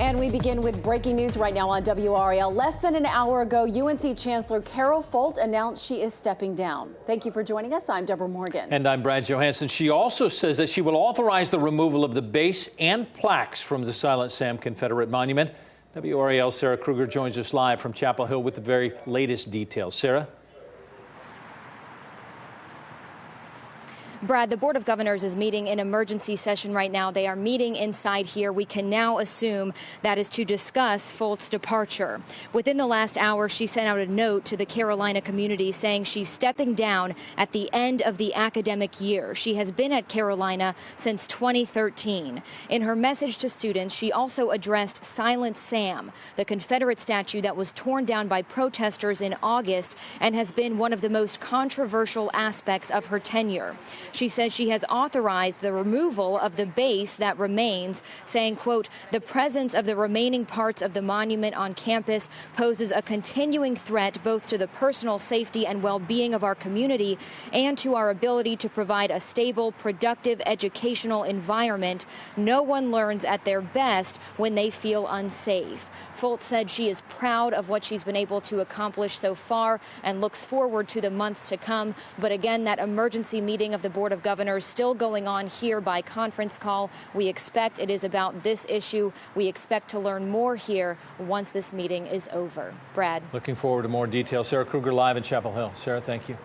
And we begin with breaking news right now on WRAL. Less than an hour ago, UNC Chancellor Folt announced she is stepping down. Thank you for joining us. I'm Deborah Morgan. And I'm Brad Johansson. She also says that she will authorize the removal of the base and plaques from the Silent Sam Confederate Monument. WRAL's Sarah Kruger joins us live from Chapel Hill with the very latest details. Sarah? Brad, the Board of Governors is meeting in emergency session right now. They are meeting inside here. We can now assume that is to discuss Folt's departure. Within the last hour, she sent out a note to the Carolina community saying she's stepping down at the end of the academic year. She has been at Carolina since 2013. In her message to students, she also addressed Silent Sam, the Confederate statue that was torn down by protesters in August and has been one of the most controversial aspects of her tenure. She says she has authorized the removal of the base that remains, saying, quote, the presence of the remaining parts of the monument on campus poses a continuing threat both to the personal safety and well-being of our community and to our ability to provide a stable, productive educational environment. No one learns at their best when they feel unsafe. Folt said she is proud of what she's been able to accomplish so far and looks forward to the months to come. But again, that emergency meeting of the Board of Governors still going on here by conference call. We expect it is about this issue. We expect to learn more here once this meeting is over. Brad. Looking forward to more details. Sarah Kruger live in Chapel Hill. Sarah, thank you.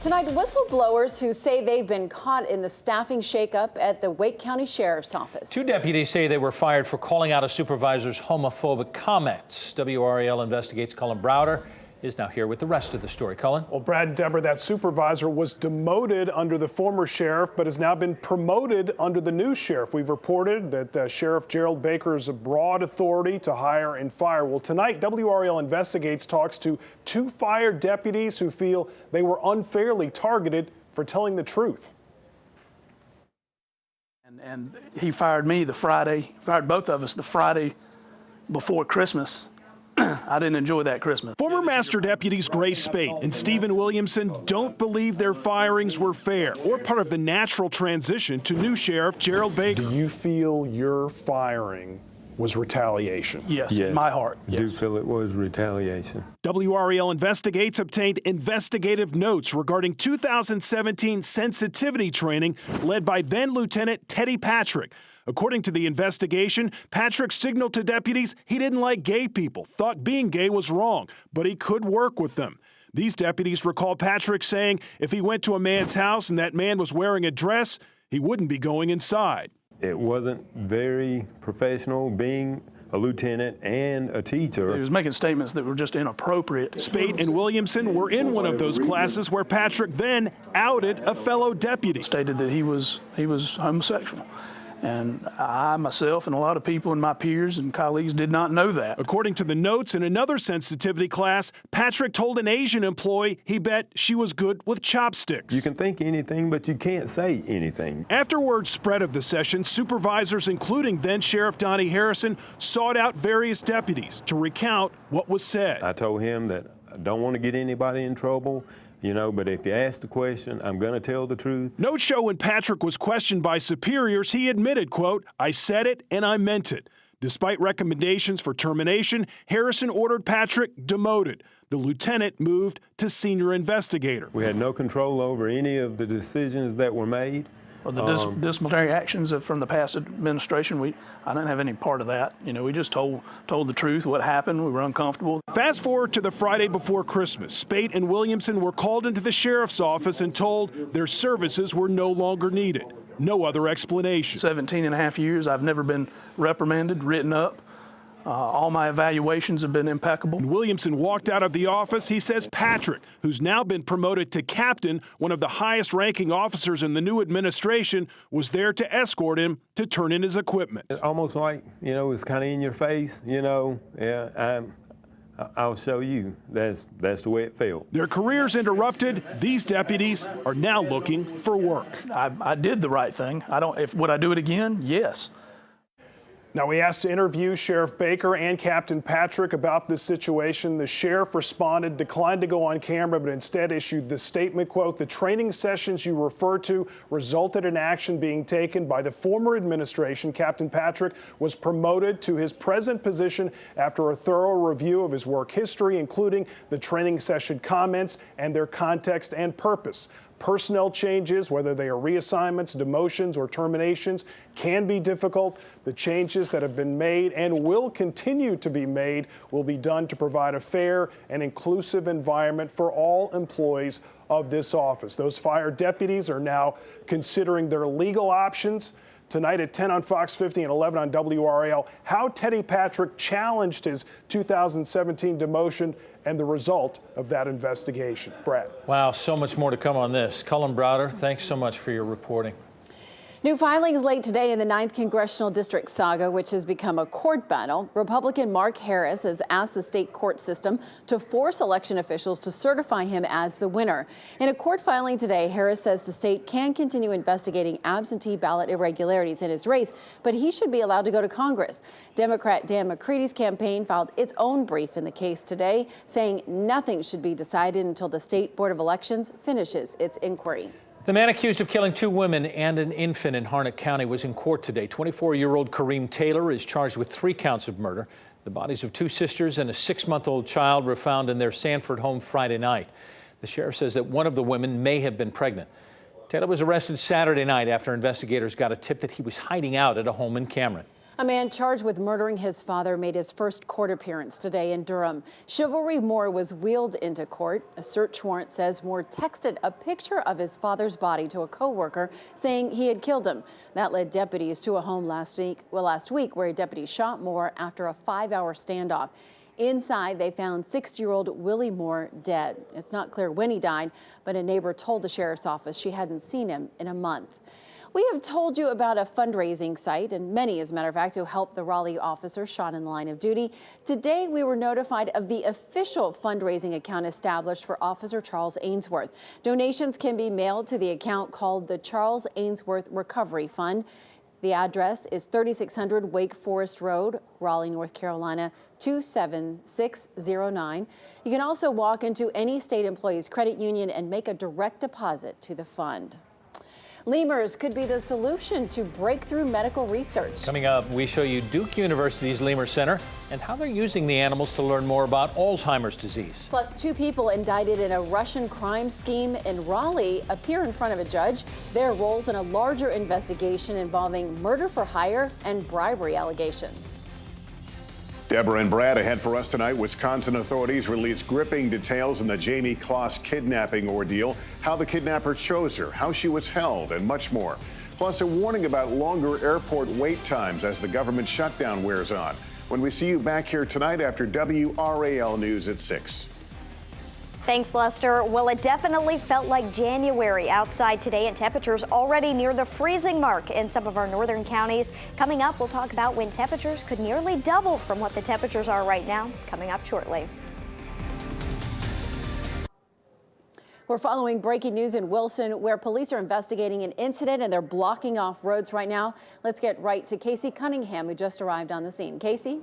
Tonight, whistleblowers who say they've been caught in the staffing shakeup at the Wake County Sheriff's Office. Two deputies say they were fired for calling out a supervisor's homophobic comments. WRAL Investigates' Cullen Browder is now here with the rest of the story. Cullen? Well, Brad and Deborah, that supervisor was demoted under the former sheriff, but has now been promoted under the new sheriff. We've reported that Sheriff Gerald Baker has a broad authority to hire and fire. Well, tonight, WRAL Investigates talks to two fired deputies who feel they were unfairly targeted for telling the truth. And he fired me fired both of us the Friday before Christmas. I didn't enjoy that Christmas. Former Master Deputies Grace Spate and Stephen Williamson don't believe their firings were fair or part of the natural transition to new Sheriff Gerald Baker. Do you feel your firing was retaliation? Yes, in my heart. I do feel it was retaliation. WRAL Investigates obtained investigative notes regarding 2017 sensitivity training led by then Lieutenant Teddy Patrick. According to the investigation, Patrick signaled to deputies he didn't like gay people, thought being gay was wrong, but he could work with them. These deputies recall Patrick saying if he went to a man's house and that man was wearing a dress, he wouldn't be going inside. It wasn't very professional being a lieutenant and a teacher. He was making statements that were just inappropriate. Spate and Williamson were in one of those classes where Patrick then outed a fellow deputy. Stated that he was homosexual. And I, myself, and a lot of people and my peers and colleagues did not know that. According to the notes in another sensitivity class, Patrick told an Asian employee he bet she was good with chopsticks. You can think anything, but you can't say anything. After word spread of the session, supervisors, including then Sheriff Donnie Harrison, sought out various deputies to recount what was said. I told him that I don't want to get anybody in trouble. You know, but if you ask the question, I'm going to tell the truth. Notes show when Patrick was questioned by superiors, he admitted, quote, I said it and I meant it. Despite recommendations for termination, Harrison ordered Patrick demoted. The lieutenant moved to senior investigator. We had no control over any of the decisions that were made. Well, the disciplinary actions from the past administration, I didn't have any part of that. You know, we just told the truth, what happened. We were uncomfortable. Fast forward to the Friday before Christmas. Spate and Williamson were called into the sheriff's office and told their services were no longer needed. No other explanation. 17 and a half years, I've never been reprimanded, written up. All my evaluations have been impeccable. When Williamson walked out of the office, he says Patrick, who's now been promoted to captain, one of the highest ranking officers in the new administration, was there to escort him to turn in his equipment. It's almost like, you know, it's kind of in your face, you know. Yeah, I'll show you. That's the way it felt. Their careers interrupted, these deputies are now looking for work. I did the right thing. Would I do it again? Yes. Now, we asked to interview Sheriff Baker and Captain Patrick about this situation. The sheriff responded, declined to go on camera, but instead issued the statement, quote, "The training sessions you refer to resulted in action being taken by the former administration. Captain Patrick was promoted to his present position after a thorough review of his work history, including the training session comments and their context and purpose. Personnel changes, whether they are reassignments, demotions, or terminations, can be difficult. The changes that have been made and will continue to be made will be done to provide a fair and inclusive environment for all employees of this office." Those fired deputies are now considering their legal options. Tonight at 10 on Fox 50 and 11 on WRAL, how Teddy Patrick challenged his 2017 demotion and the result of that investigation. Brad. Wow, so much more to come on this. Cullen Browder, thanks so much for your reporting. New filings late today in the 9th Congressional District saga, which has become a court battle. Republican Mark Harris has asked the state court system to force election officials to certify him as the winner. In a court filing today, Harris says the state can continue investigating absentee ballot irregularities in his race, but he should be allowed to go to Congress. Democrat Dan McCready's campaign filed its own brief in the case today, saying nothing should be decided until the State Board of Elections finishes its inquiry. The man accused of killing 2 women and an infant in Harnett County was in court today. 24-year-old Kareem Taylor is charged with 3 counts of murder. The bodies of 2 sisters and a 6-month-old child were found in their Sanford home Friday night. The sheriff says that one of the women may have been pregnant. Taylor was arrested Saturday night after investigators got a tip that he was hiding out at a home in Cameron. A man charged with murdering his father made his first court appearance today in Durham. Chivalry Moore was wheeled into court. A search warrant says Moore texted a picture of his father's body to a co-worker saying he had killed him. That led deputies to a home last week where a deputy shot Moore after a 5-hour standoff. Inside, they found 60-year-old Willie Moore dead. It's not clear when he died, but a neighbor told the sheriff's office she hadn't seen him in a month. We have told you about a fundraising site, and many, as a matter of fact, who helped the Raleigh officer shot in the line of duty. Today, we were notified of the official fundraising account established for Officer Charles Ainsworth. Donations can be mailed to the account called the Charles Ainsworth Recovery Fund. The address is 3600 Wake Forest Road, Raleigh, North Carolina, 27609. You can also walk into any state employees credit union and make a direct deposit to the fund. Lemurs could be the solution to breakthrough medical research. Coming up, we show you Duke University's Lemur Center and how they're using the animals to learn more about Alzheimer's disease. Plus, 2 people indicted in a Russian crime scheme in Raleigh appear in front of a judge. Their roles in a larger investigation involving murder for hire and bribery allegations. Deborah and Brad, ahead for us tonight. Wisconsin authorities released gripping details in the Jamie Kloss kidnapping ordeal, how the kidnapper chose her, how she was held, and much more. Plus, a warning about longer airport wait times as the government shutdown wears on. When we see you back here tonight after WRAL News at 6. Thanks, Lester. Well, it definitely felt like January outside today, and temperatures already near the freezing mark in some of our northern counties. Coming up, we'll talk about when temperatures could nearly double from what the temperatures are right now. Coming up shortly. We're following breaking news in Wilson, where police are investigating an incident and they're blocking off roads right now. Let's get right to Casey Cunningham, who just arrived on the scene. Casey?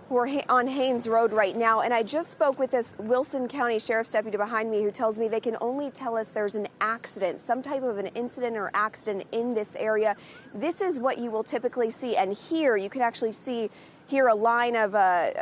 We're on Haynes Road right now, and I just spoke with this Wilson County Sheriff's deputy behind me who tells me they can only tell us there's an accident, some type of an incident or accident in this area. This is what you will typically see, and here you can actually see here a line of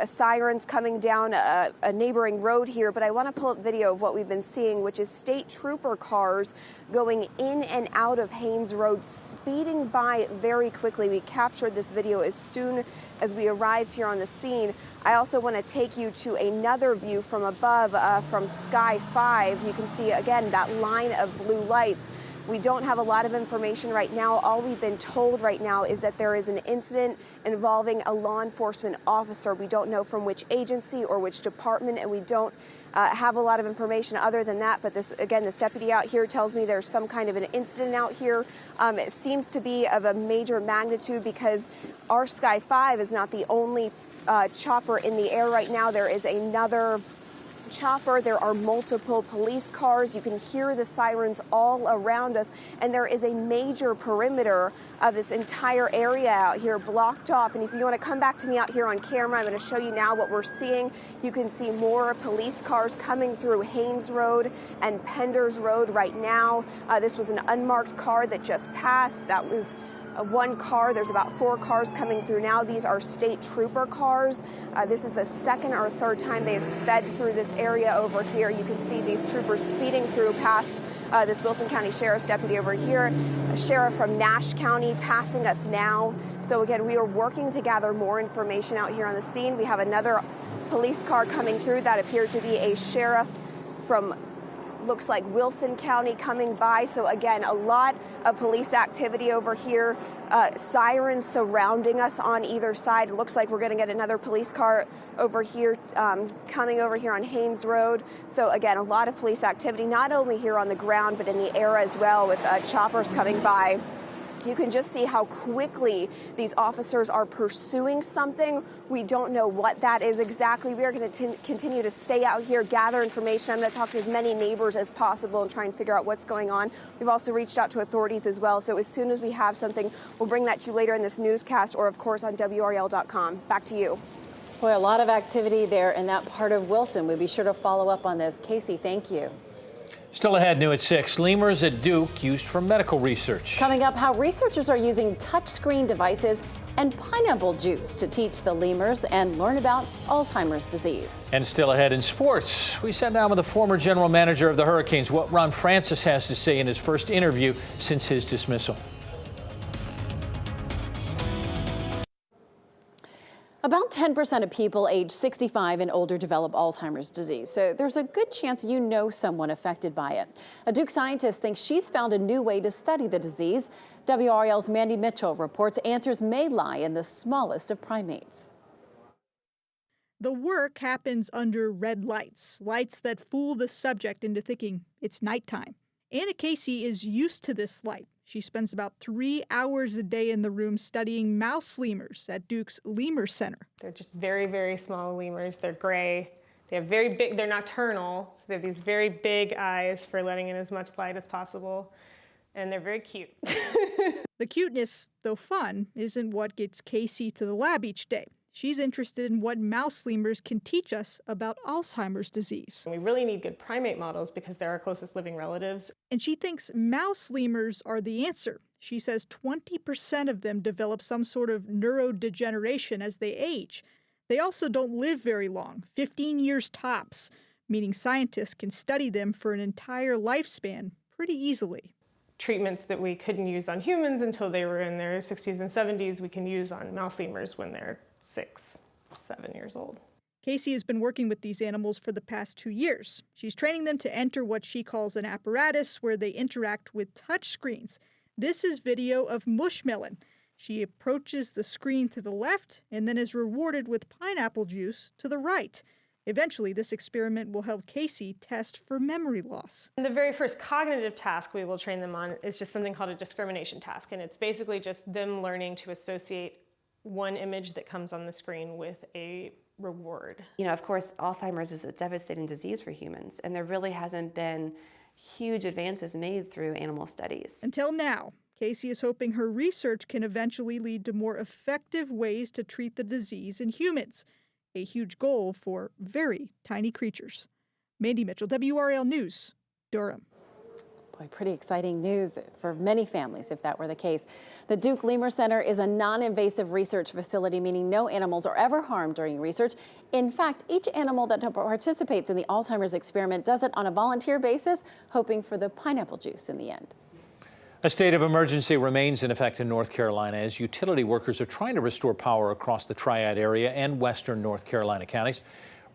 sirens coming down a neighboring road here, but I want to pull up video of what we've been seeing, which is state trooper cars going in and out of Haynes Road, speeding by very quickly. We captured this video as soon as we arrived here on the scene. I also want to take you to another view from above from Sky 5. You can see, again, that line of blue lights. We don't have a lot of information right now. All we've been told right now is that there is an incident involving a law enforcement officer. We don't know from which agency or which department, and we don't have a lot of information other than that. But this deputy out here tells me there's some kind of an incident out here. It seems to be of a major magnitude because our Sky 5 is not the only chopper in the air right now. There is another chopper. There are multiple police cars. You can hear the sirens all around us. And there is a major perimeter of this entire area out here blocked off. And if you want to come back to me out here on camera, I'm going to show you now what we're seeing. You can see more police cars coming through Haynes Road and Penders Road right now. This was an unmarked car that just passed. That was one car. There's about 4 cars coming through now. These are state trooper cars. This is the second or third time they have sped through this area over here. You can see these troopers speeding through past this Wilson County Sheriff's deputy over here, a sheriff from Nash County passing us now. So again, we are working to gather more information out here on the scene. We have another police car coming through that appeared to be a sheriff from looks like Wilson County coming by. So again, a lot of police activity over here. Sirens surrounding us on either side. It looks like we're going to get another police car over here, coming over here on Haynes Road. So again, a lot of police activity, not only here on the ground, but in the air as well, with choppers coming by. You can just see how quickly these officers are pursuing something. We don't know what that is exactly. We are going to continue to stay out here, gather information. I'm going to talk to as many neighbors as possible and try and figure out what's going on. We've also reached out to authorities as well. So as soon as we have something, we'll bring that to you later in this newscast or, of course, on WRAL.com. Back to you. Boy, a lot of activity there in that part of Wilson. We'll be sure to follow up on this. Casey, thank you. Still ahead, new at 6, lemurs at Duke used for medical research. Coming up, how researchers are using touchscreen devices and pineapple juice to teach the lemurs and learn about Alzheimer's disease. And still ahead in sports, we sat down with the former general manager of the Hurricanes, what Ron Francis has to say in his first interview since his dismissal. About 10% of people age 65 and older develop Alzheimer's disease, so there's a good chance you know someone affected by it. A Duke scientist thinks she's found a new way to study the disease. WRAL's Mandy Mitchell reports answers may lie in the smallest of primates. The work happens under red lights, lights that fool the subject into thinking it's nighttime. Anna Casey is used to this light. She spends about 3 hours a day in the room studying mouse lemurs at Duke's Lemur Center. They're just very, very small lemurs. They're gray. They have very big, they're nocturnal, so they have these very big eyes for letting in as much light as possible. And they're very cute. The cuteness, though fun, isn't what gets Casey to the lab each day. She's interested in what mouse lemurs can teach us about Alzheimer's disease. We really need good primate models because they're our closest living relatives. And she thinks mouse lemurs are the answer. She says 20% of them develop some sort of neurodegeneration as they age. They also don't live very long, 15 years tops, meaning scientists can study them for an entire lifespan pretty easily. Treatments that we couldn't use on humans until they were in their 60s and 70s, we can use on mouse lemurs when they're 6, 7 years old. Casey has been working with these animals for the past 2 years. She's training them to enter what she calls an apparatus where they interact with touch screens. This is video of Mushmelon. She approaches the screen to the left and then is rewarded with pineapple juice to the right. Eventually, this experiment will help Casey test for memory loss. And the very first cognitive task we will train them on is just something called a discrimination task, and it's basically just them learning to associate one image that comes on the screen with a reward. You know, of course, Alzheimer's is a devastating disease for humans, and there really hasn't been huge advances made through animal studies. Until now, Casey is hoping her research can eventually lead to more effective ways to treat the disease in humans, a huge goal for very tiny creatures. Mandy Mitchell, WRAL News, Durham. Boy, pretty exciting news for many families if that were the case. The Duke Lemur Center is a non-invasive research facility, meaning no animals are ever harmed during research. In fact, each animal that participates in the Alzheimer's experiment does it on a volunteer basis, hoping for the pineapple juice in the end. A state of emergency remains in effect in North Carolina as utility workers are trying to restore power across the Triad area and western North Carolina counties.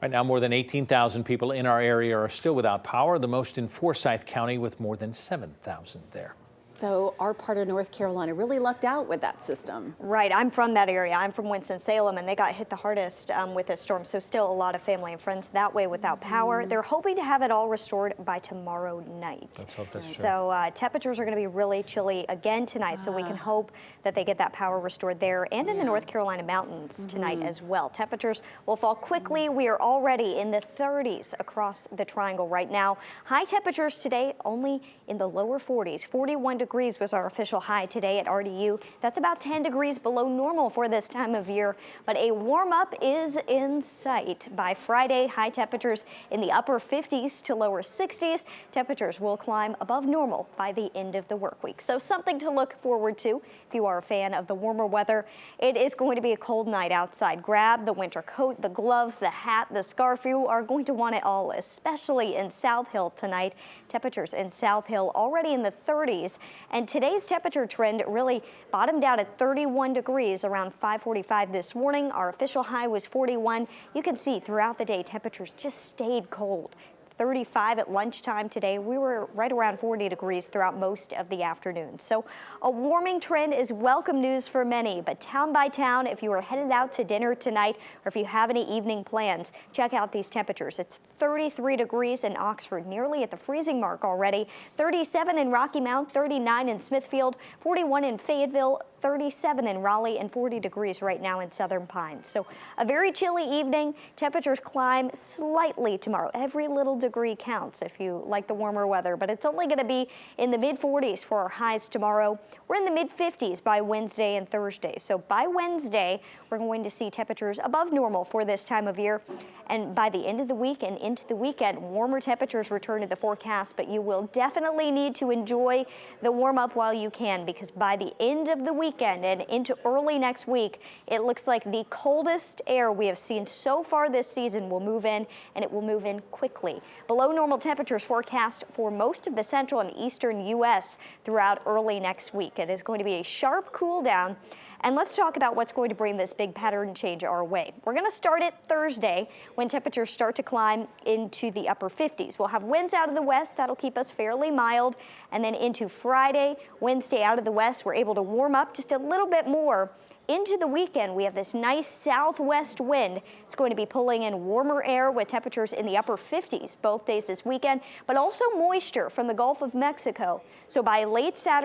Right now, more than 18,000 people in our area are still without power, the most in Forsyth County with more than 7,000 there. So our part of North Carolina really lucked out with that system. Right, I'm from that area. I'm from Winston-Salem, and they got hit the hardest with this storm. So still a lot of family and friends that way without power. They're hoping to have it all restored by tomorrow night. Let's hope that's true. So temperatures are going to be really chilly again tonight. So we can hope that they get that power restored there and in the North Carolina mountains tonight as well. Temperatures will fall quickly. We are already in the 30s across the triangle right now. High temperatures today only in the lower 40s. 41 degrees was our official high today at RDU. That's about 10 degrees below normal for this time of year, but a warm up is in sight. By Friday, high temperatures in the upper 50s to lower 60s. Temperatures will climb above normal by the end of the work week. So something to look forward to if you are a fan of the warmer weather. It is going to be a cold night outside. Grab the winter coat, the gloves, the hat, the scarf. You are going to want it all, especially in South Hill tonight. Temperatures in South Hill already in the 30s, and today's temperature trend really bottomed out at 31 degrees around 5:45 this morning. Our official high was 41. You can see throughout the day temperatures just stayed cold. 35 at lunchtime today. We were right around 40 degrees throughout most of the afternoon. So a warming trend is welcome news for many, but town by town, if you are headed out to dinner tonight or if you have any evening plans, check out these temperatures. It's 33 degrees in Oxford, nearly at the freezing mark already. 37 in Rocky Mount, 39 in Smithfield, 41 in Fayetteville, 37 in Raleigh, and 40 degrees right now in Southern Pines. So a very chilly evening. Temperatures climb slightly tomorrow. Every little degree counts if you like the warmer weather, but it's only going to be in the mid-40s for our highs tomorrow. We're in the mid-50s by Wednesday and Thursday. So by Wednesday, we're going to see temperatures above normal for this time of year. And by the end of the week and into the weekend, warmer temperatures return to the forecast, but you will definitely need to enjoy the warm up while you can, because by the end of the weekend and into early next week, it looks like the coldest air we have seen so far this season will move in, and it will move in quickly. Below normal temperatures forecast for most of the central and eastern U.S. throughout early next week. It is going to be a sharp cool down. And let's talk about what's going to bring this big pattern change our way. We're going to start it Thursday when temperatures start to climb into the upper 50s. We'll have winds out of the west. That'll keep us fairly mild. And then into Friday, Wednesday out of the west, we're able to warm up just a little bit more. Into the weekend, we have this nice southwest wind. It's going to be pulling in warmer air with temperatures in the upper 50s both days this weekend, but also moisture from the Gulf of Mexico. So by late Saturday,